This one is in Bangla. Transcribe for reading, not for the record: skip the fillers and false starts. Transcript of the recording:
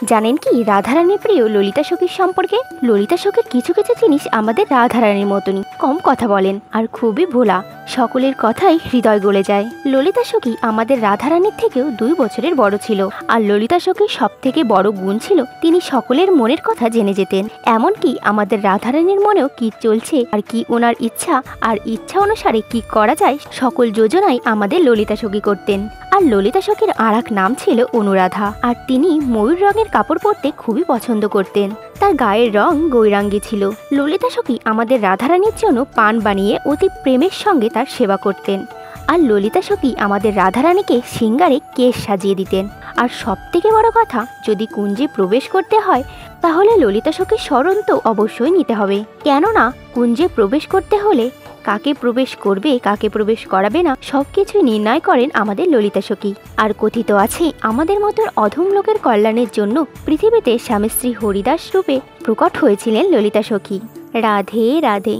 জানেন কি রাধারানীর প্রিয় ললিতা সখীর সম্পর্কে? ললিতা সখীর কিছু কিছু জিনিস আমাদের রাধারানীর মতনই, কম কথা বলেন আর খুবই ভোলা, সকলের কথাই হৃদয় গলে যায়। ললিতা সখী আমাদের রাধারানীর থেকেও 2 বছরের বড় ছিল। আর ললিতা সখীর সব থেকে বড় গুণ ছিল তিনি সকলের মনের কথা জেনে যেতেন। এমনকি আমাদের রাধারানীর মনেও কি চলছে আর কি ওনার ইচ্ছা, আর ইচ্ছা অনুসারে কি করা যায় সকল যোজনাই আমাদের ললিতা সখী করতেন। আর ললিতা সখীর আর এক নাম ছিল অনুরাধা, আর তিনি ময়ূর রঙের কাপড় পরতে খুবই পছন্দ করতেন। তার গায়ের রং গৈরাঙ্গী ছিল। ললিতা সখী আমাদের রাধারানীর জন্য পান বানিয়ে অতি প্রেমের সঙ্গে তার সেবা করতেন। আর ললিতা সখী আমাদের রাধারানীকে সিঙ্গারে কেশ সাজিয়ে দিতেন। আর সব থেকে বড় কথা, যদি কুঞ্জে প্রবেশ করতে হয় তাহলে ললিতা সখীর শরণ তো অবশ্যই নিতে হবে, কেননা কুঞ্জে প্রবেশ করতে হলে কাকে প্রবেশ করবে কাকে প্রবেশ করাবে না সবকিছুই নির্ণয় করেন আমাদের ললিতা সখী। আর কথিত আছে আমাদের মতো অধম লোকের কল্যাণের জন্য পৃথিবীতে স্বামী শ্রী হরিদাস রূপে প্রকট হয়েছিলেন ললিতা সখী। রাধে রাধে।